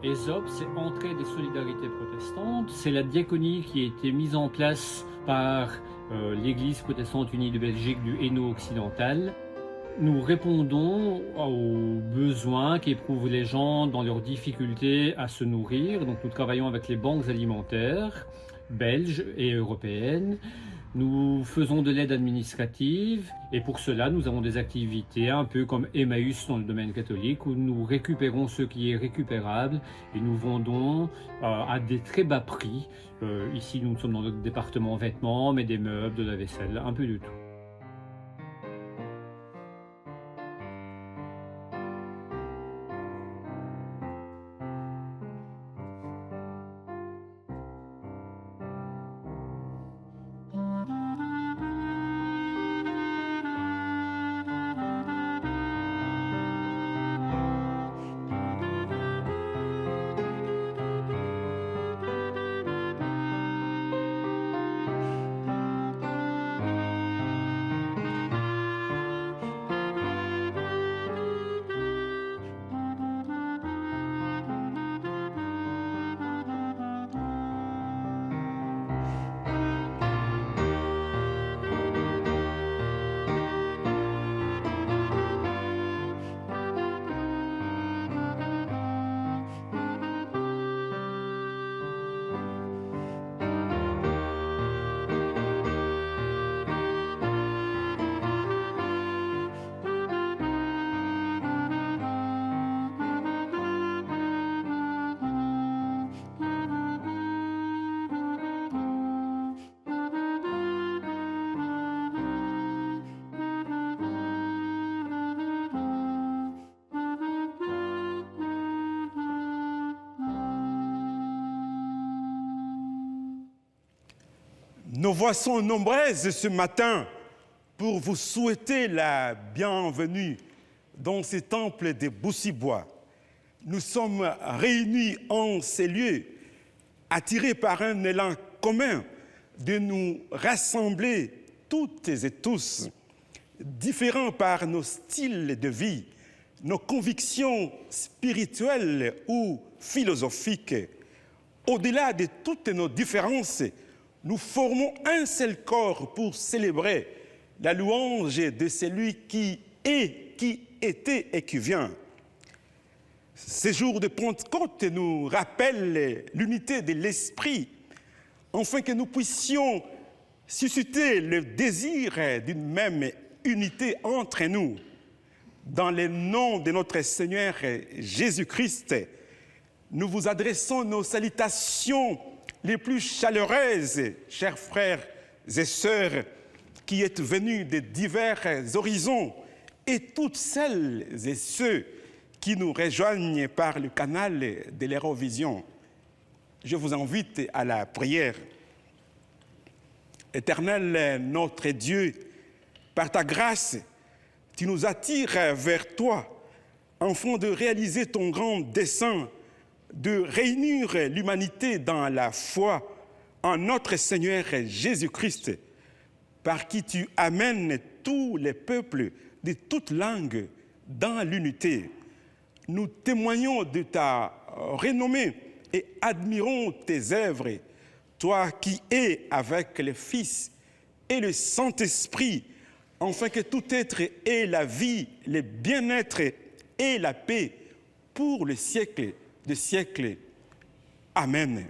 ESOP, c'est Entraide et Solidarité protestante. C'est la diaconie qui a été mise en place par l'Église protestante unie de Belgique du Hainaut occidental. Nous répondons aux besoins qu'éprouvent les gens dans leurs difficultés à se nourrir. Donc nous travaillons avec les banques alimentaires belges et européennes. Nous faisons de l'aide administrative et pour cela nous avons des activités un peu comme Emmaüs dans le domaine catholique où nous récupérons ce qui est récupérable et nous vendons à des très bas prix. Ici nous sommes dans notre département vêtements, mais des meubles, de la vaisselle, un peu de tout. Nos voix sont nombreuses ce matin pour vous souhaiter la bienvenue dans ce temple de Boussibois. Nous sommes réunis en ces lieux, attirés par un élan commun de nous rassembler toutes et tous, différents par nos styles de vie, nos convictions spirituelles ou philosophiques. Au-delà de toutes nos différences, nous formons un seul corps pour célébrer la louange de celui qui est, qui était et qui vient. Ces jours de Pentecôte nous rappellent l'unité de l'Esprit, afin que nous puissions susciter le désir d'une même unité entre nous. Dans le nom de notre Seigneur Jésus-Christ, nous vous adressons nos salutations les plus chaleureuses, chers frères et sœurs, qui êtes venus de divers horizons, et toutes celles et ceux qui nous rejoignent par le canal de l'Eurovision. Je vous invite à la prière. Éternel notre Dieu, par ta grâce, tu nous attires vers toi, afin de réaliser ton grand dessein de réunir l'humanité dans la foi en notre Seigneur Jésus-Christ, par qui tu amènes tous les peuples de toutes langues dans l'unité. Nous témoignons de ta renommée et admirons tes œuvres, toi qui es avec le Fils et le Saint-Esprit, afin que tout être ait la vie, le bien-être et la paix pour le siècle des siècles. Amen.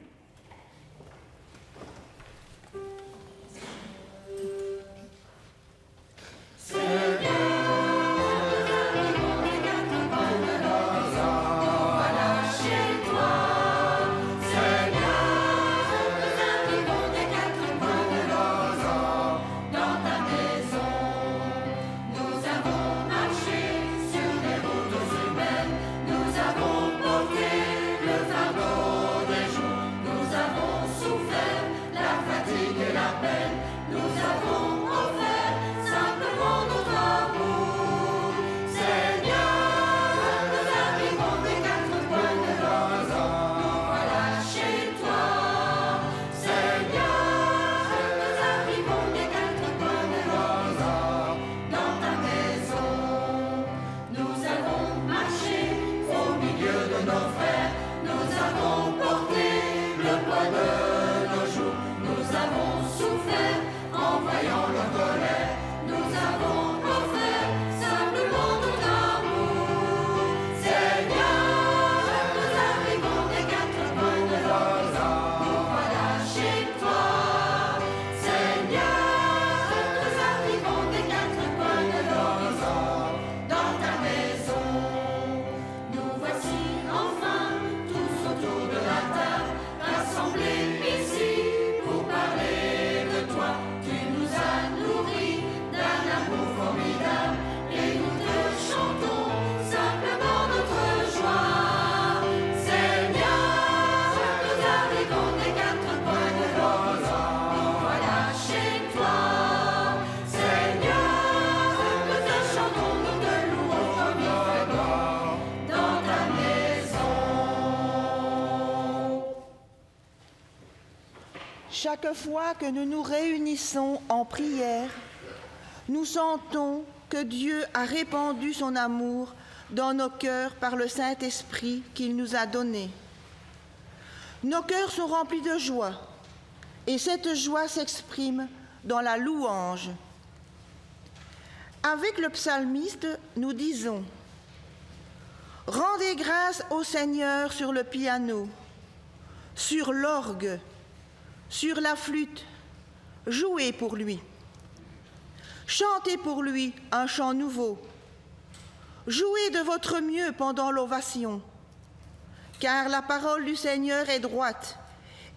Nous Chaque fois que nous nous réunissons en prière, nous sentons que Dieu a répandu son amour dans nos cœurs par le Saint-Esprit qu'il nous a donné. Nos cœurs sont remplis de joie, et cette joie s'exprime dans la louange. Avec le psalmiste, nous disons « Rendez grâce au Seigneur sur le piano, sur l'orgue, sur la flûte, jouez pour lui. Chantez pour lui un chant nouveau. Jouez de votre mieux pendant l'ovation, car la parole du Seigneur est droite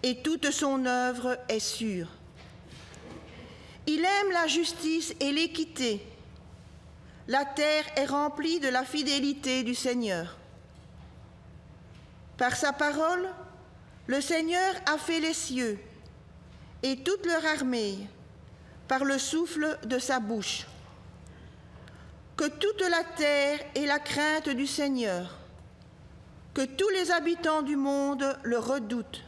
et toute son œuvre est sûre. Il aime la justice et l'équité. La terre est remplie de la fidélité du Seigneur. Par sa parole, le Seigneur a fait les cieux et toute leur armée par le souffle de sa bouche. Que toute la terre ait la crainte du Seigneur, que tous les habitants du monde le redoutent.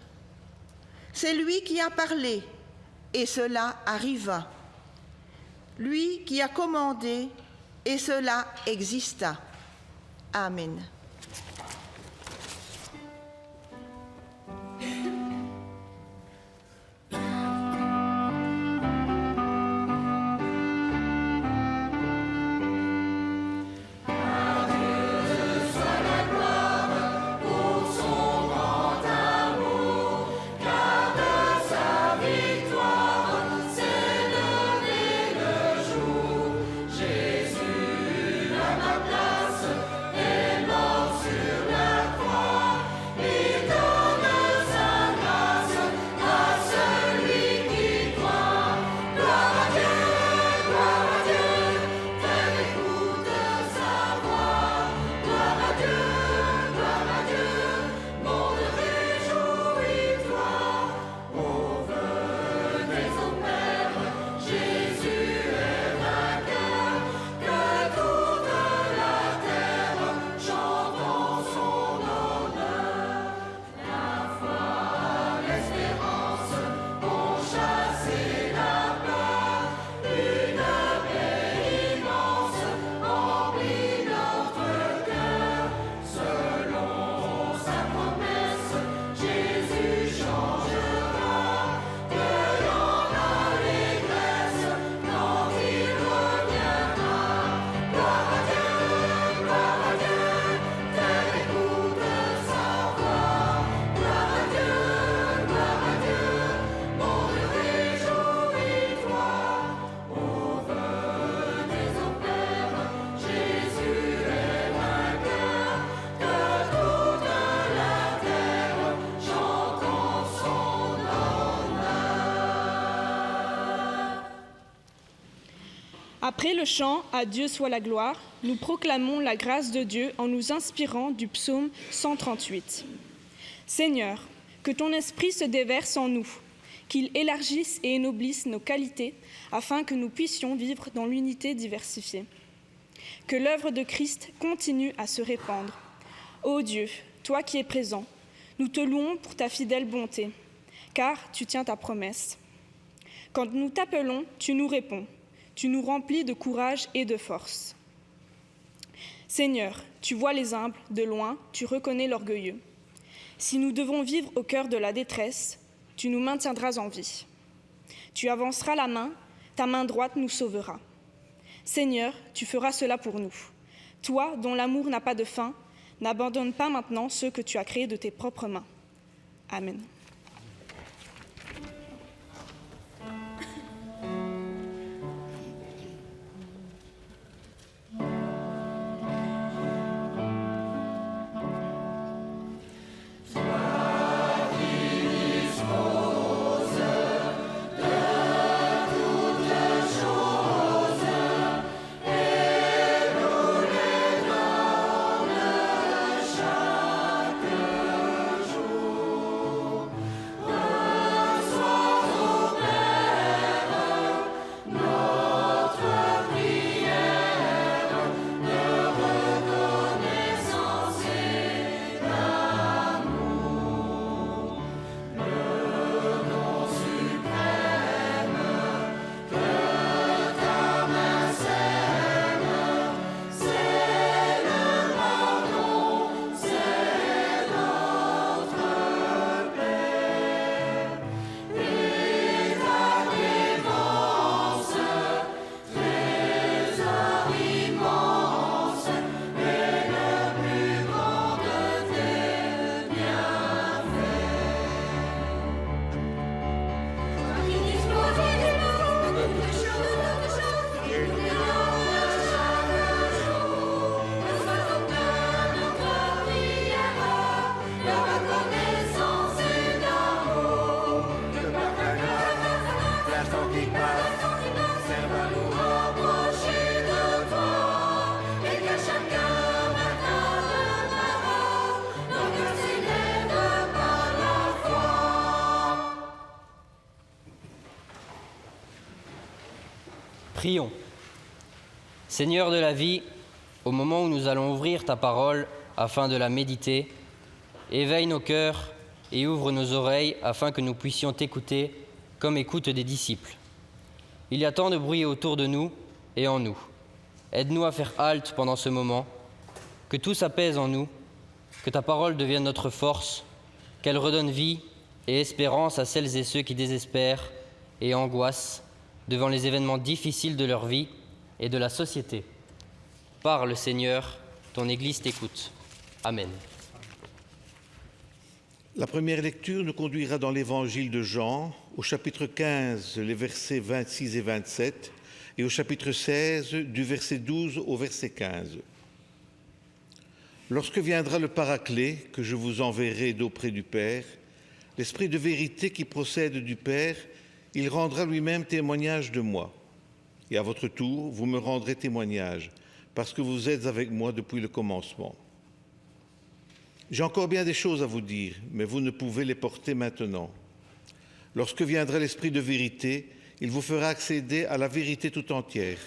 C'est lui qui a parlé, et cela arriva. Lui qui a commandé, et cela exista. Amen. Après le chant « À Dieu soit la gloire », nous proclamons la grâce de Dieu en nous inspirant du psaume 138. Seigneur, que ton esprit se déverse en nous, qu'il élargisse et ennoblisse nos qualités afin que nous puissions vivre dans l'unité diversifiée. Que l'œuvre de Christ continue à se répandre. Ô Dieu, toi qui es présent, nous te louons pour ta fidèle bonté, car tu tiens ta promesse. Quand nous t'appelons, tu nous réponds. Tu nous remplis de courage et de force. Seigneur, tu vois les humbles de loin, tu reconnais l'orgueilleux. Si nous devons vivre au cœur de la détresse, tu nous maintiendras en vie. Tu avanceras la main, ta main droite nous sauvera. Seigneur, tu feras cela pour nous. Toi, dont l'amour n'a pas de fin, n'abandonne pas maintenant ceux que tu as créés de tes propres mains. Amen. Prions. Seigneur de la vie, au moment où nous allons ouvrir ta parole afin de la méditer, éveille nos cœurs et ouvre nos oreilles afin que nous puissions t'écouter comme écoutent des disciples. Il y a tant de bruit autour de nous et en nous. Aide-nous à faire halte pendant ce moment, que tout s'apaise en nous, que ta parole devienne notre force, qu'elle redonne vie et espérance à celles et ceux qui désespèrent et angoissent devant les événements difficiles de leur vie et de la société. Parle, Seigneur, ton Église t'écoute. Amen. La première lecture nous conduira dans l'Évangile de Jean, au chapitre 15, les versets 26 et 27, et au chapitre 16, du verset 12 au verset 15. Lorsque viendra le Paraclet, que je vous enverrai d'auprès du Père, l'Esprit de vérité qui procède du Père, il rendra lui-même témoignage de moi. Et à votre tour, vous me rendrez témoignage, parce que vous êtes avec moi depuis le commencement. J'ai encore bien des choses à vous dire, mais vous ne pouvez les porter maintenant. Lorsque viendra l'Esprit de vérité, il vous fera accéder à la vérité tout entière,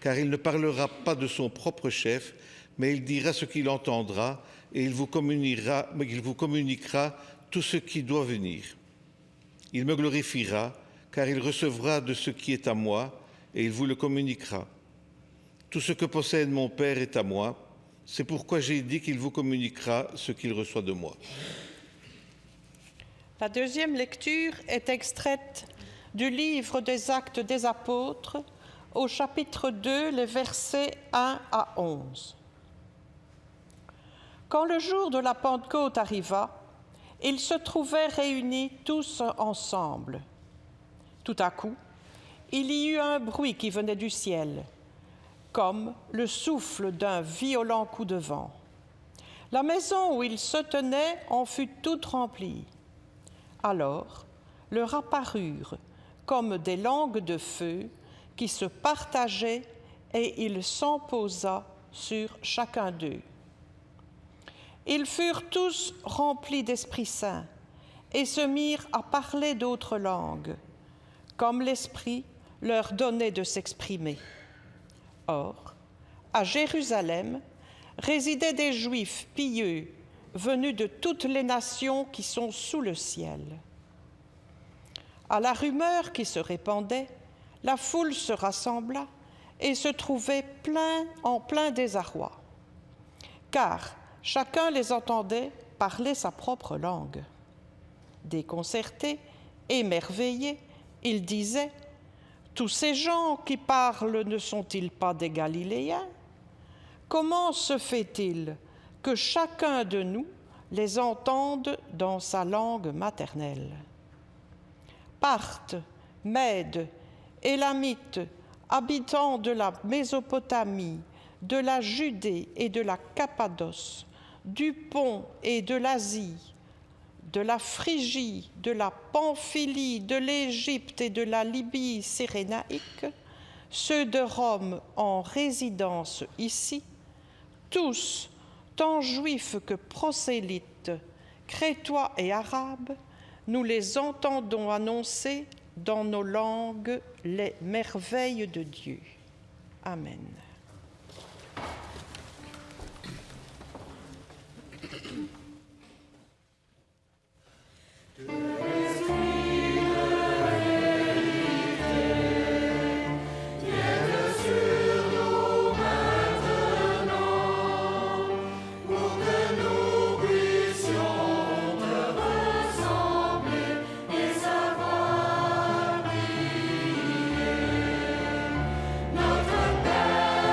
car il ne parlera pas de son propre chef, mais il dira ce qu'il entendra, et il vous communiquera tout ce qui doit venir. Il me glorifiera, car il recevra de ce qui est à moi, et il vous le communiquera. Tout ce que possède mon Père est à moi, c'est pourquoi j'ai dit qu'il vous communiquera ce qu'il reçoit de moi. La deuxième lecture est extraite du livre des Actes des Apôtres, au chapitre 2, les versets 1 à 11. Quand le jour de la Pentecôte arriva, ils se trouvaient réunis tous ensemble. Tout à coup, il y eut un bruit qui venait du ciel, comme le souffle d'un violent coup de vent. La maison où ils se tenaient en fut toute remplie. Alors leur apparurent comme des langues de feu qui se partageaient, et il s'en posa sur chacun d'eux. Ils furent tous remplis d'Esprit Saint et se mirent à parler d'autres langues, comme l'Esprit leur donnait de s'exprimer. Or, à Jérusalem, résidaient des Juifs pieux venus de toutes les nations qui sont sous le ciel. À la rumeur qui se répandait, la foule se rassembla et se trouvait en plein désarroi, car chacun les entendait parler sa propre langue. Déconcertés, émerveillés, ils disaient « Tous ces gens qui parlent ne sont-ils pas des Galiléens ? Comment se fait-il que chacun de nous les entende dans sa langue maternelle ? Parthes, Mèdes, Élamites, habitants de la Mésopotamie, de la Judée et de la Cappadoce, du Pont et de l'Asie, de la Phrygie, de la Pamphylie, de l'Égypte et de la Libye cyrénaïque, ceux de Rome en résidence ici, tous, tant juifs que prosélytes, crétois et arabes, nous les entendons annoncer dans nos langues les merveilles de Dieu. Amen. Notre Père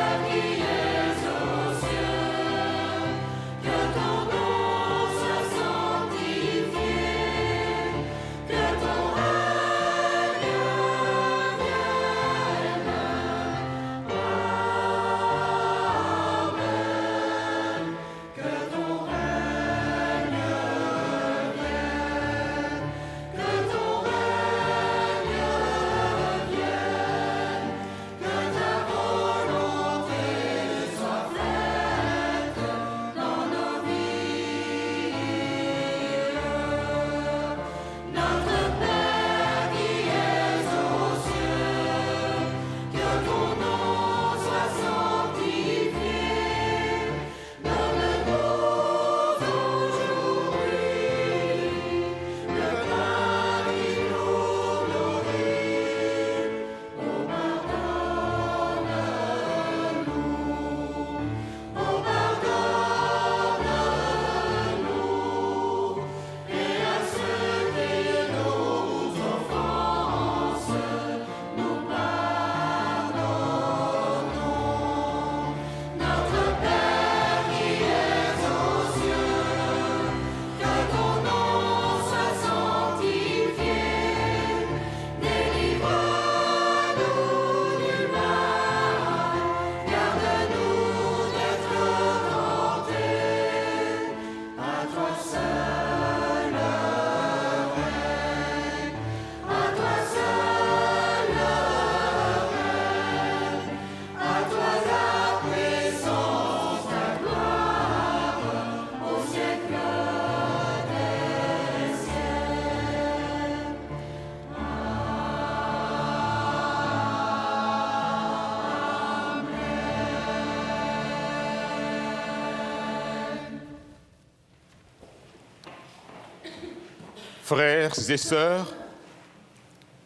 Frères et sœurs,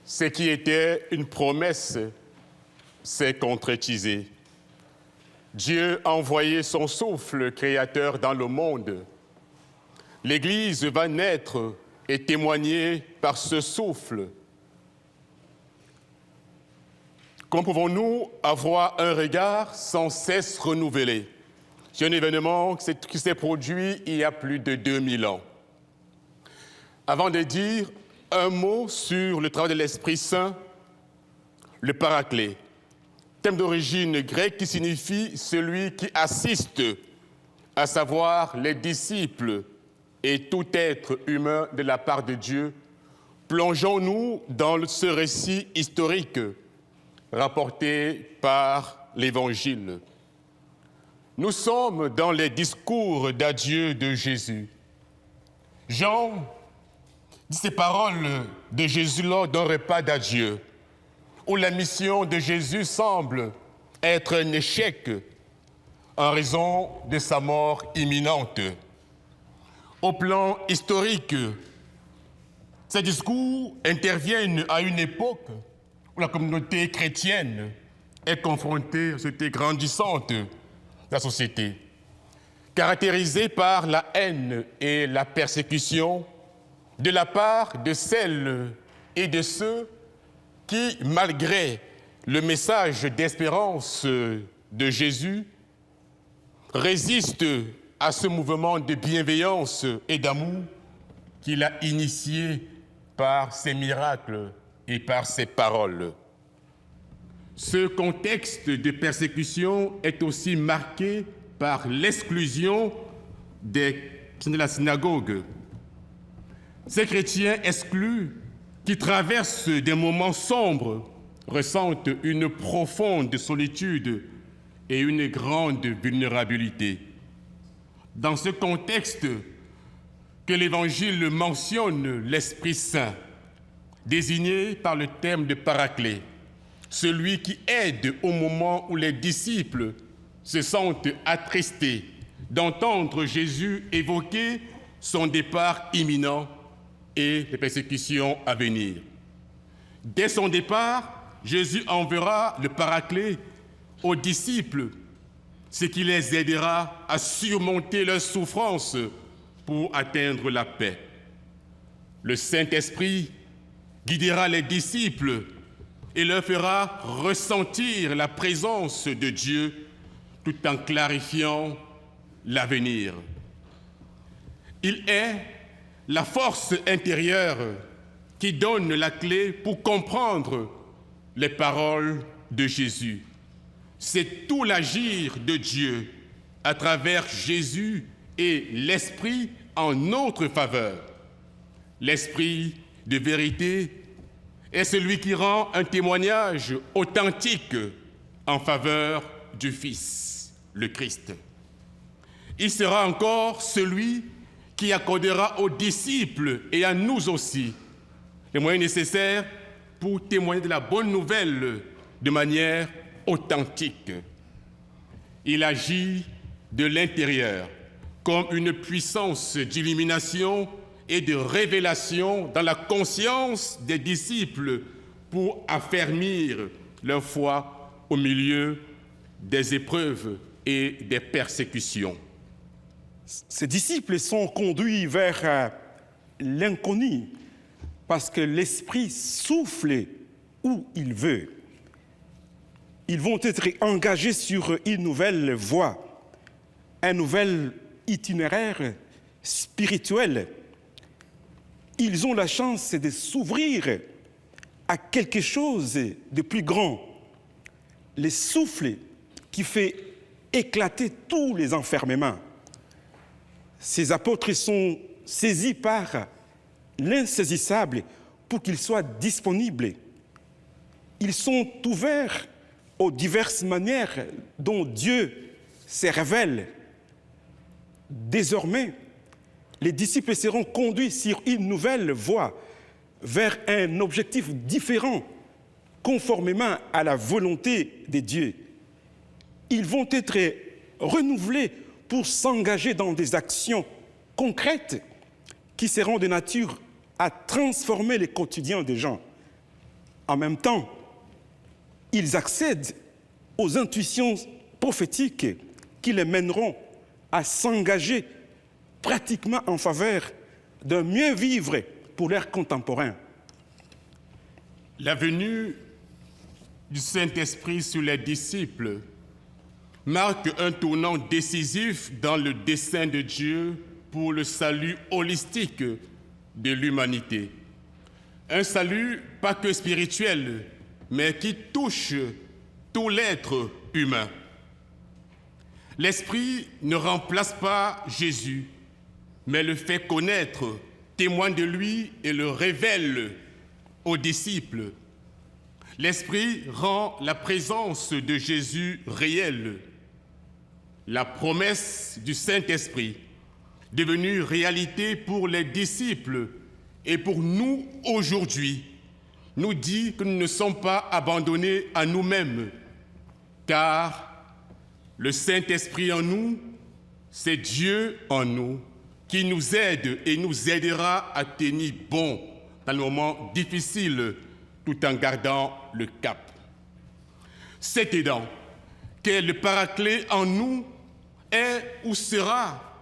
ce qui était une promesse s'est concrétisé. Dieu a envoyé son souffle créateur dans le monde. L'Église va naître et témoigner par ce souffle. Comment pouvons-nous avoir un regard sans cesse renouvelé? C'est un événement qui s'est produit il y a plus de 2000 ans. Avant de dire un mot sur le travail de l'Esprit Saint, le Paraclet, thème d'origine grecque qui signifie celui qui assiste, à savoir les disciples et tout être humain de la part de Dieu, plongeons-nous dans ce récit historique rapporté par l'Évangile. Nous sommes dans les discours d'adieu de Jésus. Jean dit ces paroles de Jésus lors d'un repas d'adieu, où la mission de Jésus semble être un échec en raison de sa mort imminente. Au plan historique, ces discours interviennent à une époque où la communauté chrétienne est confrontée à la société grandissante de la société, caractérisée par la haine et la persécution de la part de celles et de ceux qui, malgré le message d'espérance de Jésus, résistent à ce mouvement de bienveillance et d'amour qu'il a initié par ses miracles et par ses paroles. Ce contexte de persécution est aussi marqué par l'exclusion de la synagogue. Ces chrétiens exclus, qui traversent des moments sombres, ressentent une profonde solitude et une grande vulnérabilité. Dans ce contexte que l'Évangile mentionne l'Esprit Saint, désigné par le terme de Paraclet, celui qui aide au moment où les disciples se sentent attristés d'entendre Jésus évoquer son départ imminent et les persécutions à venir. Dès son départ, Jésus enverra le Paraclet aux disciples, ce qui les aidera à surmonter leurs souffrances pour atteindre la paix. Le Saint-Esprit guidera les disciples et leur fera ressentir la présence de Dieu tout en clarifiant l'avenir. Il est la force intérieure qui donne la clé pour comprendre les paroles de Jésus. C'est tout l'agir de Dieu à travers Jésus et l'Esprit en notre faveur. L'Esprit de vérité est celui qui rend un témoignage authentique en faveur du Fils, le Christ. Il sera encore celui qui accordera aux disciples et à nous aussi les moyens nécessaires pour témoigner de la bonne nouvelle de manière authentique. Il agit de l'intérieur comme une puissance d'illumination et de révélation dans la conscience des disciples pour affermir leur foi au milieu des épreuves et des persécutions. Ces disciples sont conduits vers l'inconnu parce que l'Esprit souffle où il veut. Ils vont être engagés sur une nouvelle voie, un nouvel itinéraire spirituel. Ils ont la chance de s'ouvrir à quelque chose de plus grand, le souffle qui fait éclater tous les enfermements. Ces apôtres sont saisis par l'insaisissable pour qu'ils soient disponibles. Ils sont ouverts aux diverses manières dont Dieu se révèle. Désormais, les disciples seront conduits sur une nouvelle voie vers un objectif différent, conformément à la volonté de Dieu. Ils vont être renouvelés pour s'engager dans des actions concrètes qui seront de nature à transformer les quotidiens des gens. En même temps, ils accèdent aux intuitions prophétiques qui les mèneront à s'engager pratiquement en faveur d'un mieux vivre pour leurs contemporains. La venue du Saint-Esprit sur les disciples marque un tournant décisif dans le dessein de Dieu pour le salut holistique de l'humanité. Un salut pas que spirituel, mais qui touche tout l'être humain. L'Esprit ne remplace pas Jésus, mais le fait connaître, témoigne de lui et le révèle aux disciples. L'Esprit rend la présence de Jésus réelle. La promesse du Saint-Esprit, devenue réalité pour les disciples et pour nous aujourd'hui, nous dit que nous ne sommes pas abandonnés à nous-mêmes, car le Saint-Esprit en nous, c'est Dieu en nous, qui nous aide et nous aidera à tenir bon dans les moments difficiles, tout en gardant le cap. Cet aidant, qu'est le Paraclet en nous, est ou sera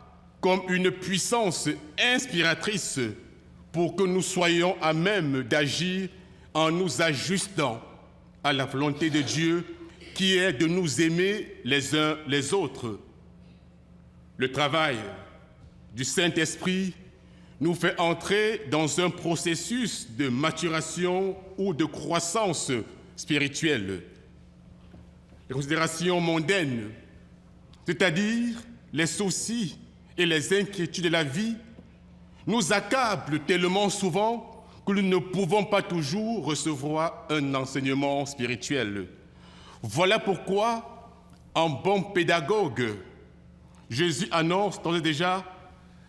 comme une puissance inspiratrice pour que nous soyons à même d'agir en nous ajustant à la volonté de Dieu qui est de nous aimer les uns les autres. Le travail du Saint-Esprit nous fait entrer dans un processus de maturation ou de croissance spirituelle. Les considérations mondaines, c'est-à-dire les soucis et les inquiétudes de la vie, nous accablent tellement souvent que nous ne pouvons pas toujours recevoir un enseignement spirituel. Voilà pourquoi, en bon pédagogue, Jésus annonce d'ores et déjà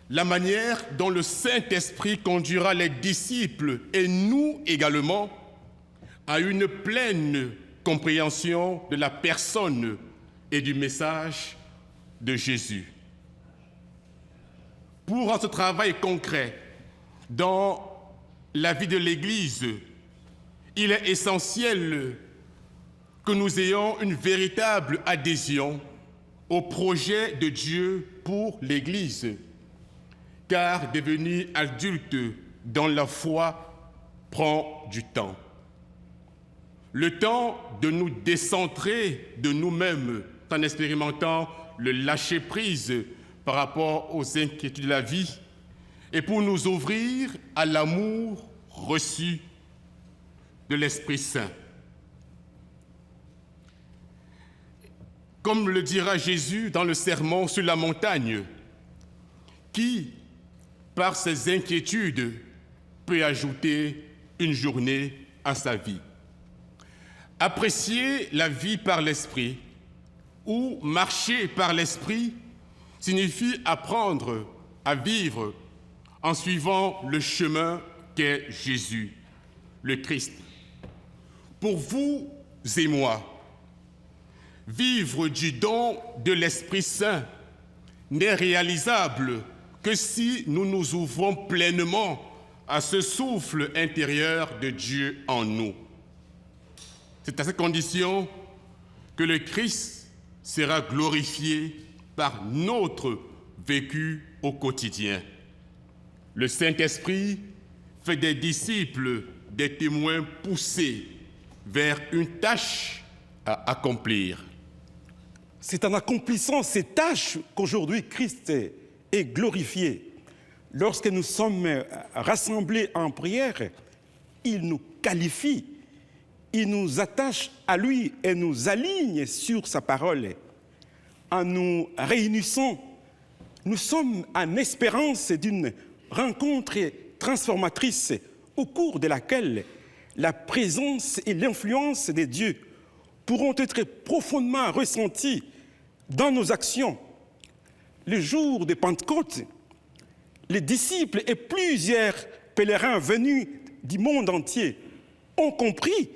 la manière dont le Saint-Esprit conduira les disciples et nous également à une pleine compréhension de la personne et du message de Jésus. Pour rendre ce travail concret dans la vie de l'Église, il est essentiel que nous ayons une véritable adhésion au projet de Dieu pour l'Église, car devenir adulte dans la foi prend du temps. Le temps de nous décentrer de nous-mêmes en expérimentant le lâcher-prise par rapport aux inquiétudes de la vie et pour nous ouvrir à l'amour reçu de l'Esprit Saint. Comme le dira Jésus dans le Sermon sur la montagne, qui, par ses inquiétudes, peut ajouter une journée à sa vie. Apprécier la vie par l'Esprit ou marcher par l'Esprit signifie apprendre à vivre en suivant le chemin qu'est Jésus, le Christ. Pour vous et moi, vivre du don de l'Esprit Saint n'est réalisable que si nous nous ouvrons pleinement à ce souffle intérieur de Dieu en nous. C'est à cette condition que le Christ sera glorifié par notre vécu au quotidien. Le Saint-Esprit fait des disciples des témoins poussés vers une tâche à accomplir. C'est en accomplissant ces tâches qu'aujourd'hui Christ est glorifié. Lorsque nous sommes rassemblés en prière, il nous qualifie, il nous attache à lui et nous aligne sur sa parole. En nous réunissant, nous sommes en espérance d'une rencontre transformatrice au cours de laquelle la présence et l'influence de Dieu pourront être profondément ressenties dans nos actions. Le jour de Pentecôte, les disciples et plusieurs pèlerins venus du monde entier ont compris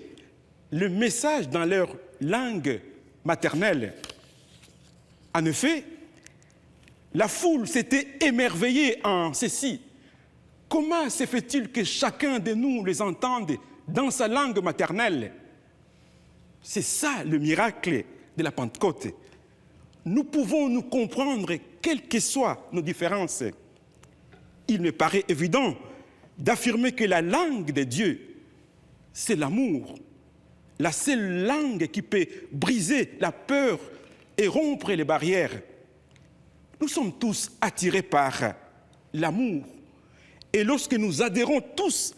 le message dans leur langue maternelle. En effet, la foule s'était émerveillée en ceci. Comment se fait-il que chacun de nous les entende dans sa langue maternelle? C'est ça le miracle de la Pentecôte. Nous pouvons nous comprendre, quelles que soient nos différences. Il me paraît évident d'affirmer que la langue de Dieu, c'est l'amour. La seule langue qui peut briser la peur et rompre les barrières. Nous sommes tous attirés par l'amour. Et lorsque nous adhérons tous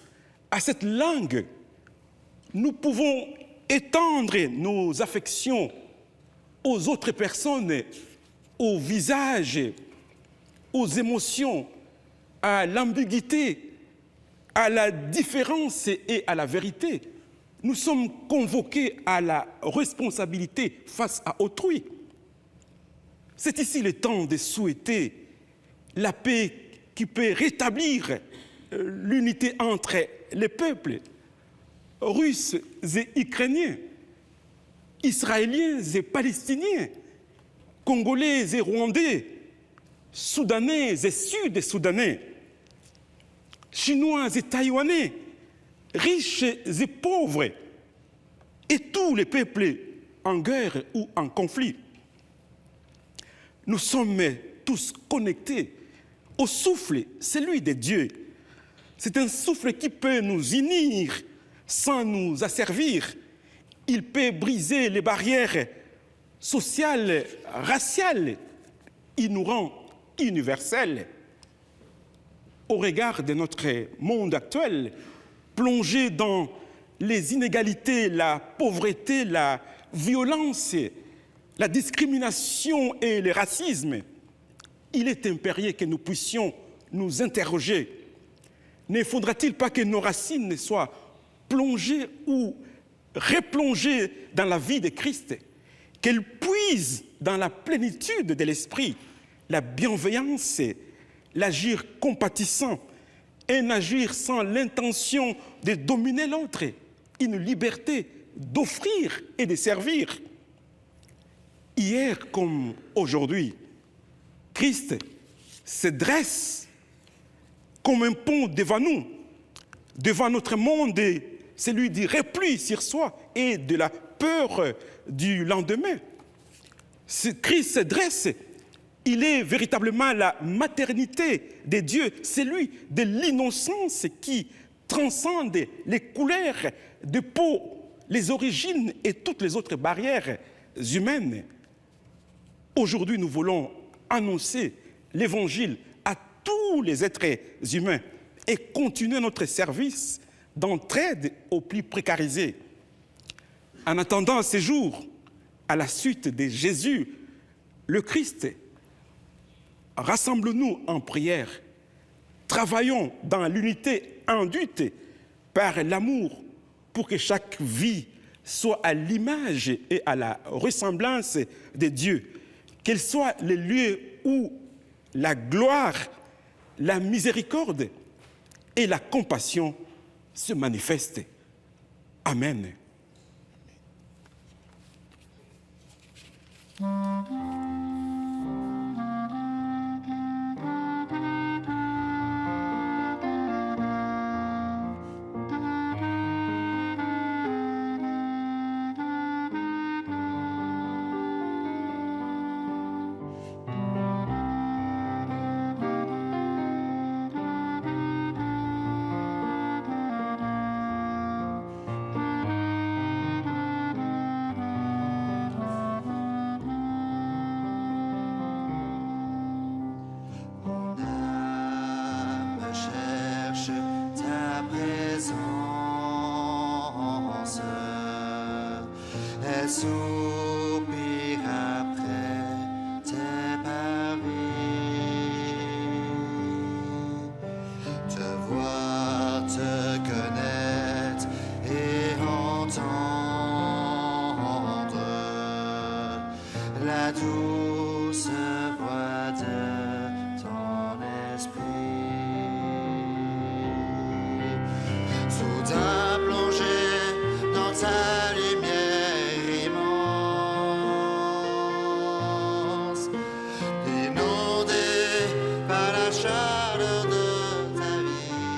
à cette langue, nous pouvons étendre nos affections aux autres personnes, au visage, aux émotions, à l'ambiguïté, à la différence et à la vérité. Nous sommes convoqués à la responsabilité face à autrui. C'est ici le temps de souhaiter la paix qui peut rétablir l'unité entre les peuples, Russes et Ukrainiens, Israéliens et Palestiniens, Congolais et Rwandais, Soudanais et Sud-Soudanais, Chinois et Taïwanais, riches et pauvres, et tous les peuples en guerre ou en conflit. Nous sommes tous connectés au souffle, celui de Dieu. C'est un souffle qui peut nous unir sans nous asservir. Il peut briser les barrières sociales, raciales. Il nous rend universels. Au regard de notre monde actuel, plongé dans les inégalités, la pauvreté, la violence, la discrimination et le racisme, il est impérieux que nous puissions nous interroger. Ne faudra-t-il pas que nos racines soient plongées ou replongées dans la vie de Christ, qu'elles puisent dans la plénitude de l'esprit, la bienveillance, l'agir compatissant, un agir sans l'intention de dominer l'autre, une liberté d'offrir et de servir. Hier comme aujourd'hui, Christ se dresse comme un pont devant nous, devant notre monde, celui du repli sur soi et de la peur du lendemain. Christ se dresse, il est véritablement la maternité de Dieu, celui de l'innocence qui transcende les couleurs de peau, les origines et toutes les autres barrières humaines. Aujourd'hui, nous voulons annoncer l'évangile à tous les êtres humains et continuer notre service d'entraide aux plus précarisés. En attendant ces jours, à la suite de Jésus, le Christ, rassemblons-nous en prière, travaillons dans l'unité induite par l'amour pour que chaque vie soit à l'image et à la ressemblance de Dieu, qu'elle soit le lieu où la gloire, la miséricorde et la compassion se manifestent. Amen. Soupir après tes paris, te voir, te connaître et entendre la douce voix de ton esprit. Soudain plongé dans ta chaleur de ta vie.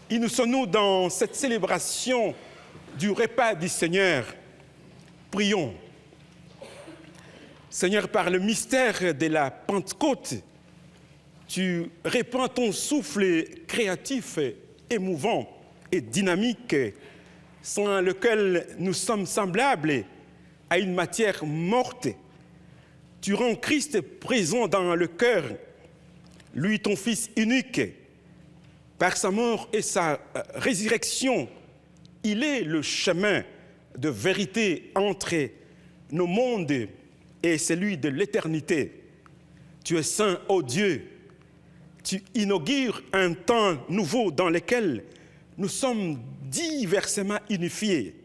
Unissons-nous dans cette célébration du repas du Seigneur. Prions. Seigneur, par le mystère de la Pentecôte, tu répands ton souffle créatif, émouvant et dynamique, sans lequel nous sommes semblables à une matière morte. Tu rends Christ présent dans le cœur, lui ton Fils unique. Par sa mort et sa résurrection, il est le chemin de vérité entre nos mondes et celui de l'éternité. Tu es saint, ô Dieu. Tu inaugures un temps nouveau dans lequel nous sommes diversement unifiés.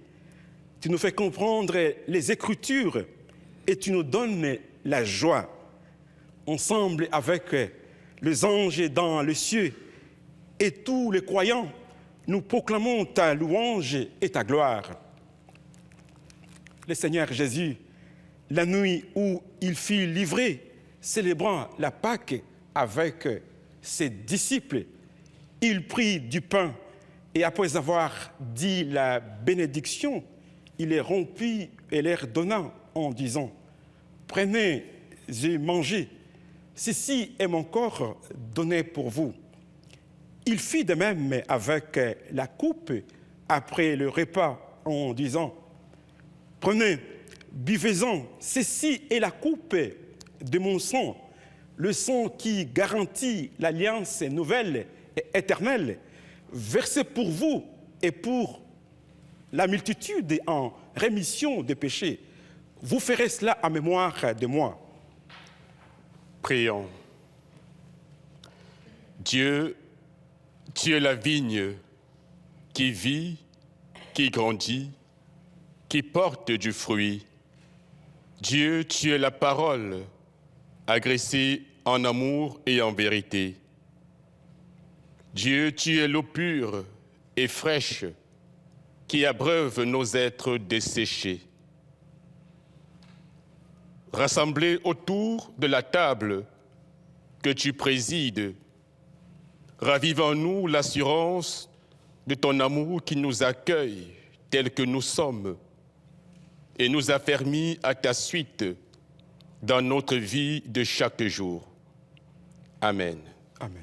Tu nous fais comprendre les Écritures et tu nous donnes la joie. Ensemble avec les anges dans les cieux et tous les croyants, nous proclamons ta louange et ta gloire. Le Seigneur Jésus, la nuit où il fut livré, célébrant la Pâque avec ses disciples, il prit du pain et après avoir dit la bénédiction, il les rompit et leur donna en disant « Prenez et mangez, ceci est mon corps donné pour vous. » Il fit de même avec la coupe après le repas en disant « Prenez, buvez-en, ceci est la coupe de mon sang, le sang qui garantit l'alliance nouvelle et éternelle, versé pour vous et pour la multitude en rémission des péchés. Vous ferez cela en mémoire de moi. » Prions. Dieu, tu es la vigne qui vit, qui grandit, qui porte du fruit. Dieu, tu es la parole, agressée en amour et en vérité. Dieu, tu es l'eau pure et fraîche qui abreuve nos êtres desséchés. Rassemblés autour de la table que tu présides, ravive en nous l'assurance de ton amour qui nous accueille tels que nous sommes et nous affermit à ta suite dans notre vie de chaque jour. Amen. Amen.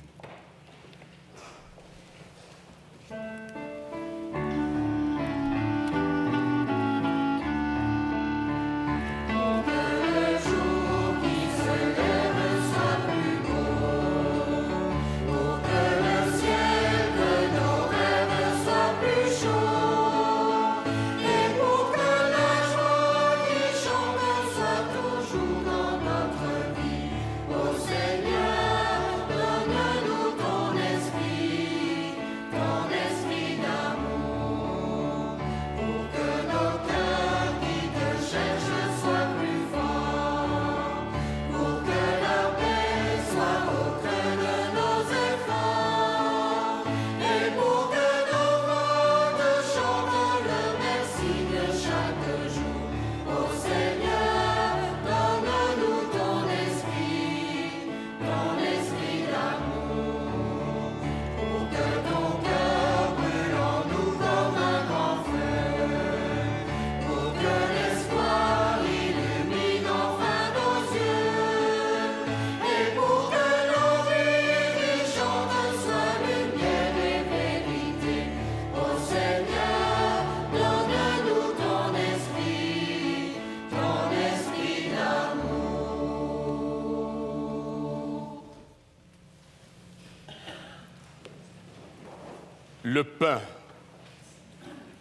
Le pain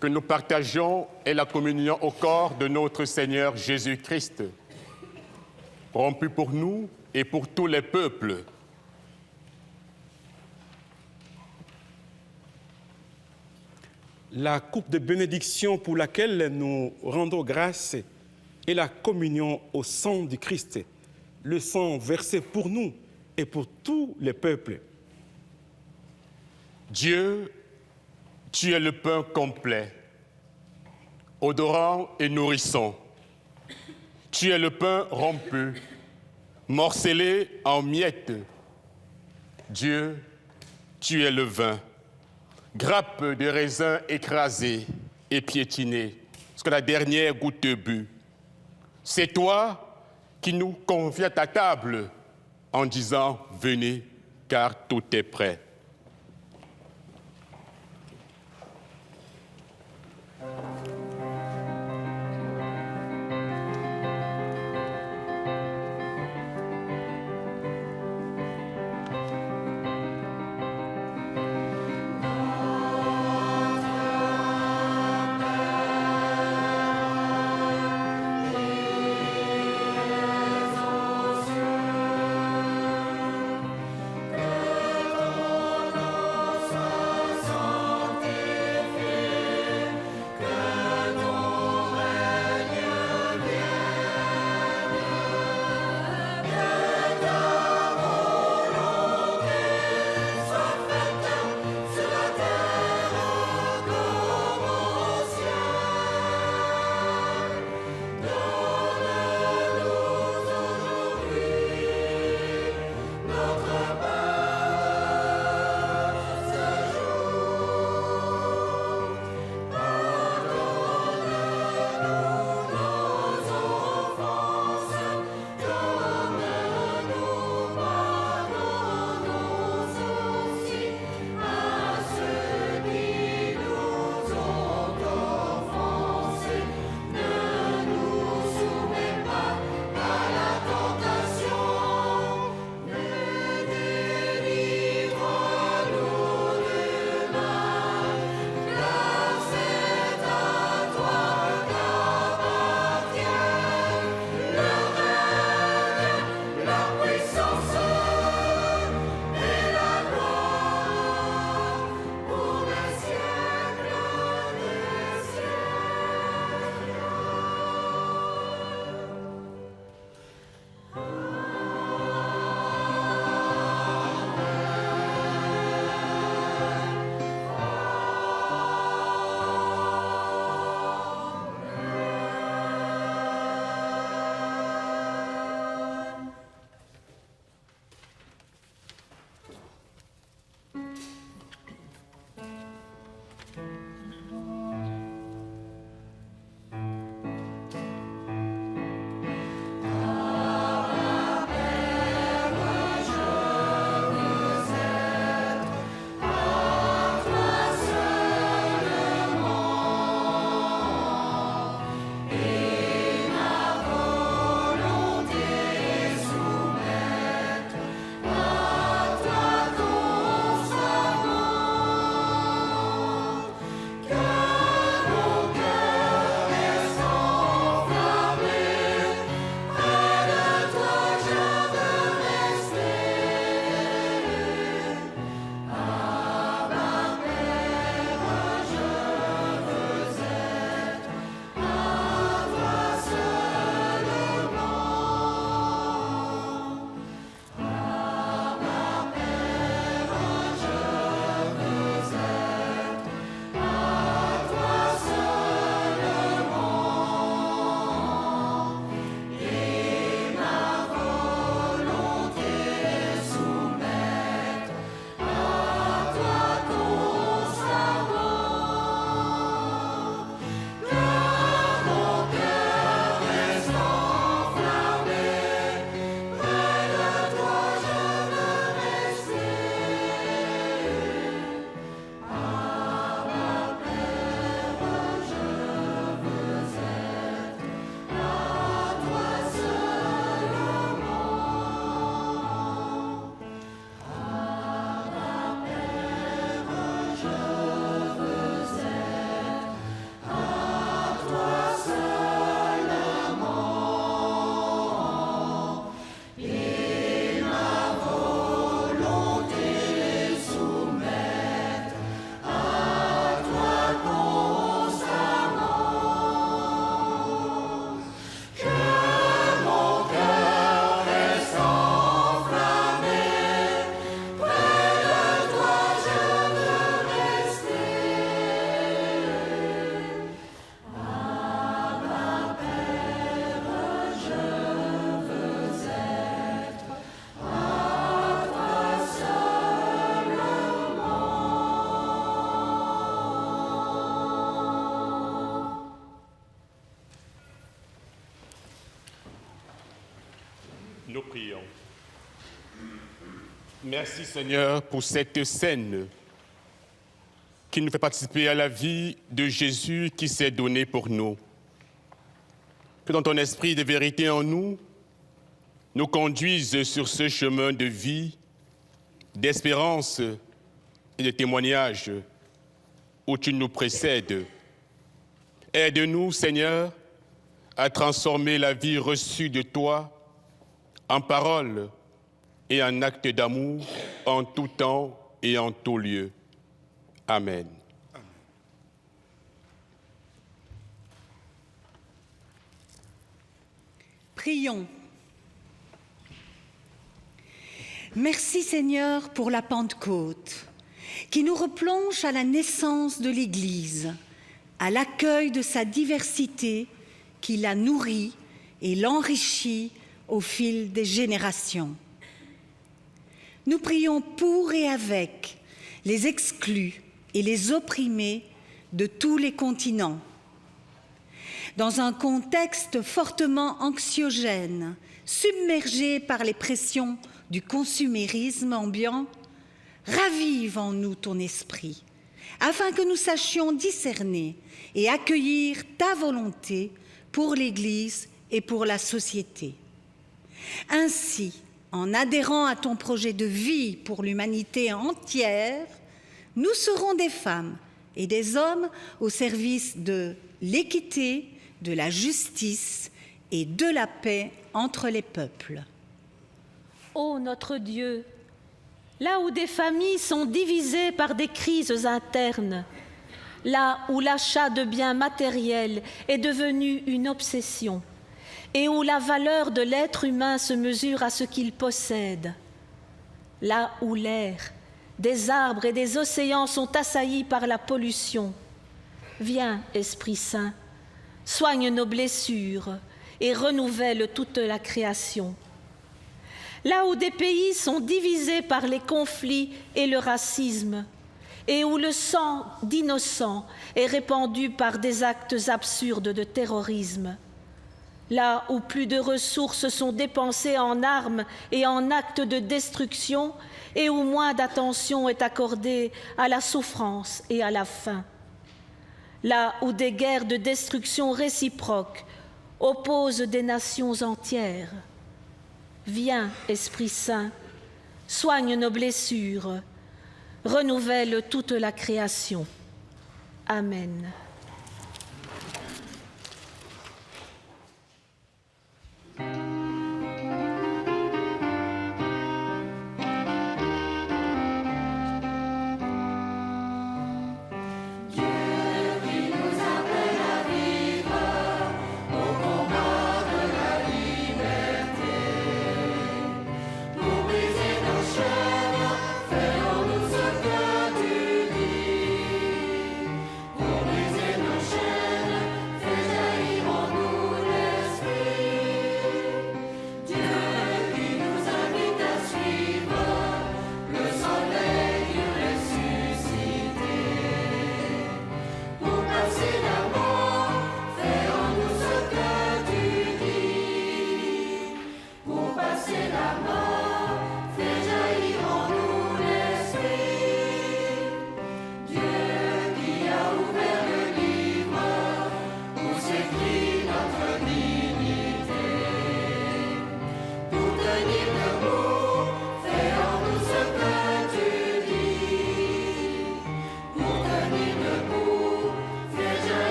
que nous partageons est la communion au corps de notre Seigneur Jésus-Christ, rompu pour nous et pour tous les peuples. La coupe de bénédiction pour laquelle nous rendons grâce est la communion au sang du Christ, le sang versé pour nous et pour tous les peuples. Dieu, tu es le pain complet, odorant et nourrissant. Tu es le pain rompu, morcelé en miettes. Dieu, tu es le vin, grappe de raisin écrasée et piétinée, jusqu'à la dernière goutte de but. C'est toi qui nous conviens à ta table en disant « Venez, car tout est prêt ». Nous prions. Merci Seigneur pour cette scène qui nous fait participer à la vie de Jésus qui s'est donné pour nous. Que dans ton esprit de vérité en nous, nous conduise sur ce chemin de vie, d'espérance et de témoignage où tu nous précèdes. Aide-nous, Seigneur, à transformer la vie reçue de toi en parole et en acte d'amour en tout temps et en tout lieu. Amen. Prions. Merci Seigneur pour la Pentecôte, qui nous replonge à la naissance de l'Église, à l'accueil de sa diversité, qui la nourrit et l'enrichit au fil des générations. Nous prions pour et avec les exclus et les opprimés de tous les continents. Dans un contexte fortement anxiogène, submergé par les pressions du consumérisme ambiant, ravive en nous ton esprit, afin que nous sachions discerner et accueillir ta volonté pour l'Église et pour la société. Ainsi, en adhérant à ton projet de vie pour l'humanité entière, nous serons des femmes et des hommes au service de l'équité, de la justice et de la paix entre les peuples. Ô notre Dieu, là où des familles sont divisées par des crises internes, là où l'achat de biens matériels est devenu une obsession et où la valeur de l'être humain se mesure à ce qu'il possède, là où l'air, des arbres et des océans sont assaillis par la pollution, viens, Esprit Saint, soigne nos blessures et renouvelle toute la création. Là où des pays sont divisés par les conflits et le racisme, et où le sang d'innocents est répandu par des actes absurdes de terrorisme, là où plus de ressources sont dépensées en armes et en actes de destruction, et où moins d'attention est accordée à la souffrance et à la faim, là où des guerres de destruction réciproque opposent des nations entières. Viens, Esprit Saint, soigne nos blessures, renouvelle toute la création. Amen.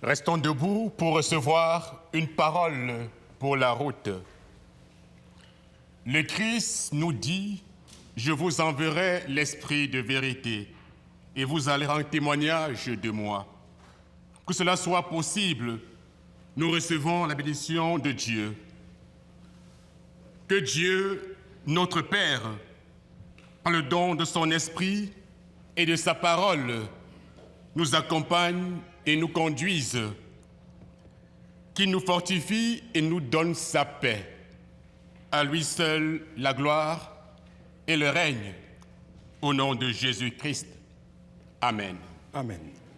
Restons debout pour recevoir une parole pour la route. Le Christ nous dit « Je vous enverrai l'Esprit de vérité et vous allez rendre témoignage de moi. » Que cela soit possible, nous recevons la bénédiction de Dieu. Que Dieu, notre Père, par le don de son Esprit et de sa parole, nous accompagne et nous conduise, qu'il nous fortifie et nous donne sa paix. À lui seul la gloire et le règne, au nom de Jésus-Christ. Amen. Amen.